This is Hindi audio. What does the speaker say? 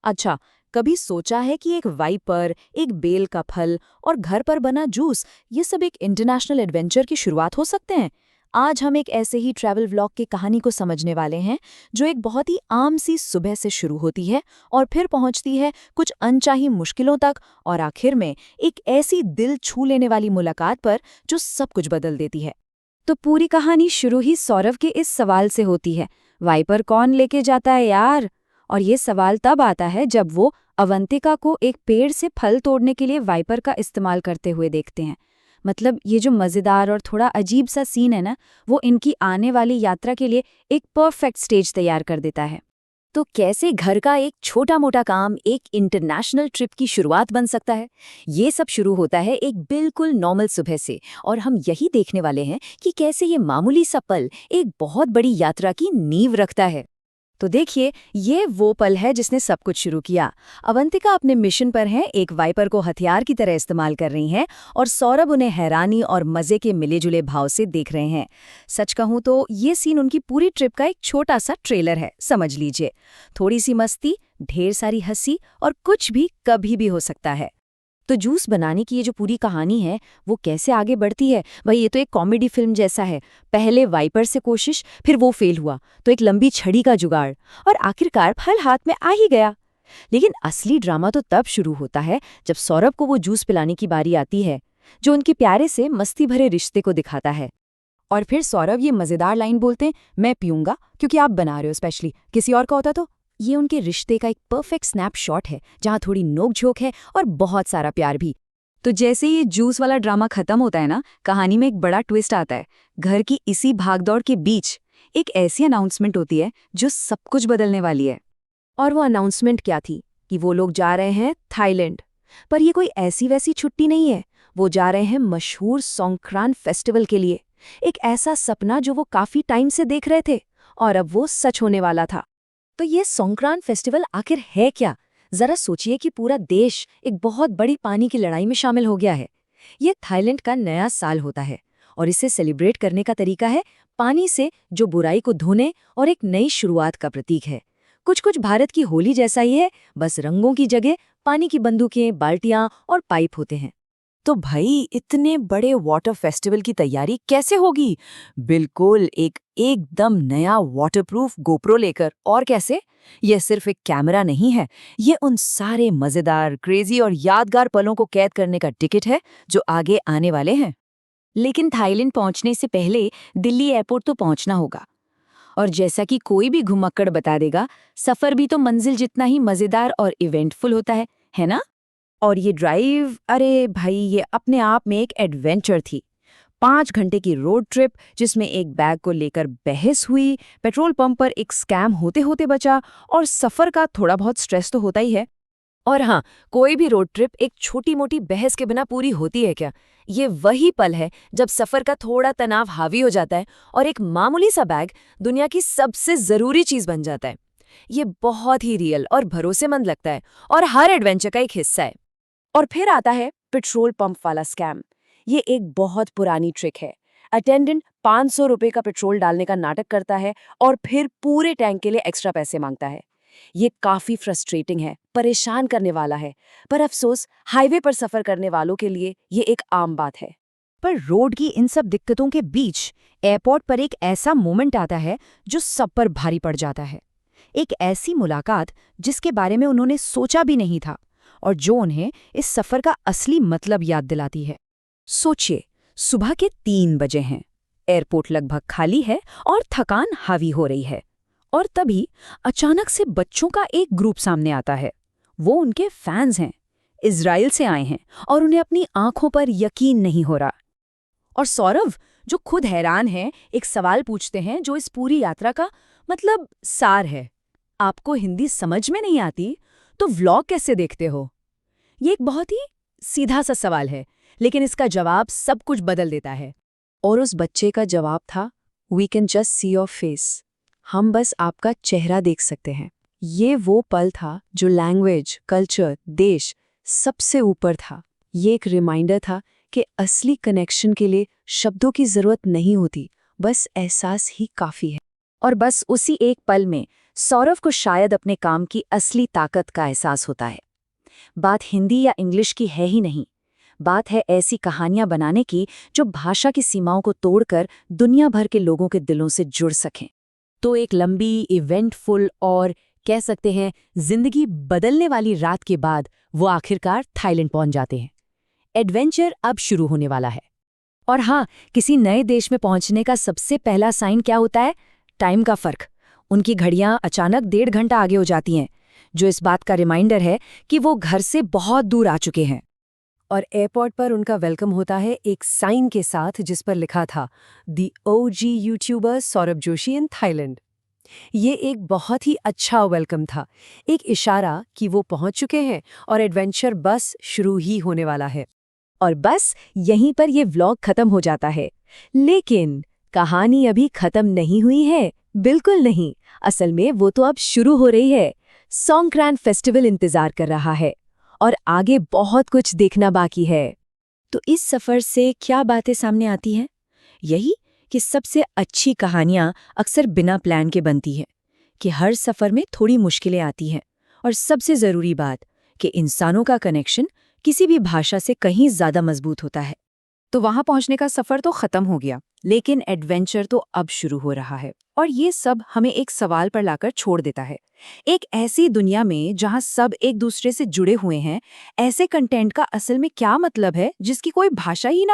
अच्छा, कभी सोचा है कि एक वाइपर, एक बेल का फल और घर पर बना जूस, ये सब एक इंटरनेशनल एडवेंचर की शुरुआत हो सकते हैं? आज हम एक ऐसे ही ट्रैवल व्लॉग की कहानी को समझने वाले हैं, जो एक बहुत ही आम सी सुबह से शुरू होती है और फिर पहुंचती है कुछ अनचाही मुश्किलों तक और आखिर में एक ऐसी दिल छू लेने वाली मुलाकात पर जो सब कुछ बदल देती है। तो पूरी कहानी शुरू ही सौरभ के इस सवाल से होती है, वाइपर कौन लेके जाता है यार। और ये सवाल तब आता है जब वो अवंतिका को एक पेड़ से फल तोड़ने के लिए वाइपर का इस्तेमाल करते हुए देखते हैं। मतलब ये जो मज़ेदार और थोड़ा अजीब सा सीन है ना, वो इनकी आने वाली यात्रा के लिए एक परफेक्ट स्टेज तैयार कर देता है। तो कैसे घर का एक छोटा मोटा काम एक इंटरनेशनल ट्रिप की शुरुआत बन सकता है? ये सब शुरू होता है एक बिल्कुल नॉर्मल सुबह से, और हम यही देखने वाले हैं कि कैसे ये मामूली सा पल एक बहुत बड़ी यात्रा की नींव रखता है। तो देखिए, ये वो पल है जिसने सब कुछ शुरू किया। अवंतिका अपने मिशन पर हैं, एक वाइपर को हथियार की तरह इस्तेमाल कर रही हैं और सौरभ उन्हें हैरानी और मजे के मिले-जुले भाव से देख रहे हैं। सच कहूं तो ये सीन उनकी पूरी ट्रिप का एक छोटा सा ट्रेलर है, समझ लीजिए। थोड़ी सी मस्ती, ढेर सारी हंसी और कुछ भी कभी भी हो सकता है। तो जूस बनाने की ये जो पूरी कहानी है, वो कैसे आगे बढ़ती है? भाई, ये तो एक कॉमेडी फिल्म जैसा है। पहले वाइपर से कोशिश, फिर वो फेल हुआ, तो एक लंबी छड़ी का जुगाड़, और आखिरकार फल हाथ में आ ही गया। लेकिन असली ड्रामा तो तब शुरू होता है जब सौरभ को वो जूस पिलाने की बारी आती है, जो उनके प्यारे से मस्ती भरे रिश्ते को दिखाता है। और फिर सौरभ ये मजेदार लाइन बोलते हैं, मैं पीऊंगा क्योंकि आप बना रहे हो स्पेशली, किसी और का होता तो। ये उनके रिश्ते का एक परफेक्ट स्नैपशॉट है, जहाँ थोड़ी नोक-झोंक है और बहुत सारा प्यार भी। तो जैसे ये जूस वाला ड्रामा खत्म होता है ना, कहानी में एक बड़ा ट्विस्ट आता है। घर की इसी भागदौड़ के बीच एक ऐसी अनाउंसमेंट होती है जो सब कुछ बदलने वाली है। और वो अनाउंसमेंट क्या थी? कि वो लोग जा रहे हैं थाईलैंड। पर ये कोई ऐसी वैसी छुट्टी नहीं है, वो जा रहे हैं मशहूर सोंक्रान फेस्टिवल के लिए। एक ऐसा सपना जो वो काफी टाइम से देख रहे थे, और अब वो सच होने वाला था। तो ये सोंक्रान फेस्टिवल आखिर है क्या? जरा सोचिए कि पूरा देश एक बहुत बड़ी पानी की लड़ाई में शामिल हो गया है। ये थाईलैंड का नया साल होता है, और इसे सेलिब्रेट करने का तरीका है पानी से, जो बुराई को धोने और एक नई शुरुआत का प्रतीक है। कुछ कुछ भारत की होली जैसा ही है, बस रंगों की जगह पानी की बंदूकें, बाल्टियां और पाइप होते हैं। तो भाई, इतने बड़े वाटर फेस्टिवल की तैयारी कैसे होगी? बिल्कुल एक एकदम नया वाटरप्रूफ गोप्रो लेकर। और कैसे? यह सिर्फ एक कैमरा नहीं है, ये उन सारे मजेदार, क्रेजी और यादगार पलों को कैद करने का टिकट है जो आगे आने वाले हैं। लेकिन थाईलैंड पहुंचने से पहले दिल्ली एयरपोर्ट तो पहुंचना होगा। और जैसा कि कोई भी घुमक्कड़ बता देगा, सफर भी तो मंजिल जितना ही मजेदार और इवेंटफुल होता है ना? और ये ड्राइव, अरे भाई, ये अपने आप में एक एडवेंचर थी। 5 घंटे की रोड ट्रिप जिसमें एक बैग को लेकर बहस हुई, पेट्रोल पंप पर एक स्कैम होते होते बचा, और सफर का थोड़ा बहुत स्ट्रेस तो होता ही है। और हाँ, कोई भी रोड ट्रिप एक छोटी मोटी बहस के बिना पूरी होती है क्या? ये वही पल है जब सफर का थोड़ा तनाव हावी हो जाता है और एक मामूली सा बैग दुनिया की सबसे जरूरी चीज बन जाता है। ये बहुत ही रियल और भरोसेमंद लगता है, और हर एडवेंचर का एक हिस्सा है। और फिर आता है पेट्रोल पंप वाला स्कैम। ये एक बहुत पुरानी ट्रिक है। अटेंडेंट 500 रुपए का पेट्रोल डालने का नाटक करता है और फिर पूरे टैंक के लिए एक्स्ट्रा पैसे मांगता है। ये काफी फ्रस्ट्रेटिंग है, परेशान करने वाला है, पर अफसोस हाईवे पर सफर करने वालों के लिए ये एक आम बात है। पर रोड की इन सब दिक्कतों के बीच एयरपोर्ट पर एक ऐसा मोमेंट आता है जो सब पर भारी पड़ जाता है। एक ऐसी मुलाकात जिसके बारे में उन्होंने सोचा भी नहीं था, और जो उन्हें इस सफर का असली मतलब याद दिलाती है। सोचिए, सुबह के 3 बजे हैं, एयरपोर्ट लगभग खाली है और थकान हावी हो रही है। और तभी अचानक से बच्चों का एक ग्रुप सामने आता है। वो उनके फैंस हैं, इजराइल से आए हैं, और उन्हें अपनी आंखों पर यकीन नहीं हो रहा। और सौरभ, जो खुद हैरान है, एक सवाल पूछते हैं जो इस पूरी यात्रा का मतलब सार है। आपको हिंदी समझ में नहीं आती तो व्लॉग कैसे देखते हो? ये एक बहुत ही सीधा सा सवाल है, लेकिन इसका जवाब सब कुछ बदल देता है। और उस बच्चे का जवाब था, we can just see your face. हम बस आपका चेहरा देख सकते हैं। ये वो पल था जो लैंग्वेज, कल्चर, देश सबसे ऊपर था। ये एक रिमाइंडर था कि असली कनेक्शन के लिए शब्दों की जरूरत नहीं होती, बस एहसास ही काफी है। और बस उसी एक पल में सौरभ को शायद अपने काम की असली ताकत का एहसास होता है। बात हिंदी या इंग्लिश की है ही नहीं, बात है ऐसी कहानियां बनाने की जो भाषा की सीमाओं को तोड़कर दुनिया भर के लोगों के दिलों से जुड़ सकें। तो एक लंबी, इवेंटफुल और कह सकते हैं जिंदगी बदलने वाली रात के बाद वो आखिरकार थाईलैंड पहुंच जाते हैं। एडवेंचर अब शुरू होने वाला है। और हाँ, किसी नए देश में पहुंचने का सबसे पहला साइन क्या होता है? टाइम का फर्क। उनकी घड़ियां अचानक 1.5 घंटा आगे हो जाती हैं, जो इस बात का रिमाइंडर है कि वो घर से बहुत दूर आ चुके हैं। और एयरपोर्ट पर उनका वेलकम होता है एक साइन के साथ जिस पर लिखा था the OG YouTuber Saurabh Joshi in Thailand. ये एक बहुत ही अच्छा वेलकम था, एक इशारा कि वो पहुंच चुके हैं और एडवेंचर बस शुरू ही होने वाला है। और बस यहीं पर ये व्लॉग खत्म हो जाता है। लेकिन कहानी अभी खत्म नहीं हुई है, बिल्कुल नहीं। असल में वो तो अब शुरू हो रही है। सॉन्ग्क्रान फेस्टिवल इंतजार कर रहा है और आगे बहुत कुछ देखना बाकी है। तो इस सफर से क्या बातें सामने आती हैं? यही कि सबसे अच्छी कहानियां अक्सर बिना प्लान के बनती हैं, कि हर सफर में थोड़ी मुश्किलें आती हैं, और सबसे जरूरी बात कि इंसानों का कनेक्शन किसी भी भाषा से कहीं ज्यादा मजबूत होता है। तो वहां पहुंचने का सफर तो खत्म हो गया, लेकिन एडवेंचर तो अब शुरू हो रहा है। और ये सब हमें एक सवाल पर लाकर छोड़ देता है। एक ऐसी दुनिया में जहां सब एक दूसरे से जुड़े हुए हैं, ऐसे कंटेंट का असल में क्या मतलब है जिसकी कोई भाषा ही ना हो?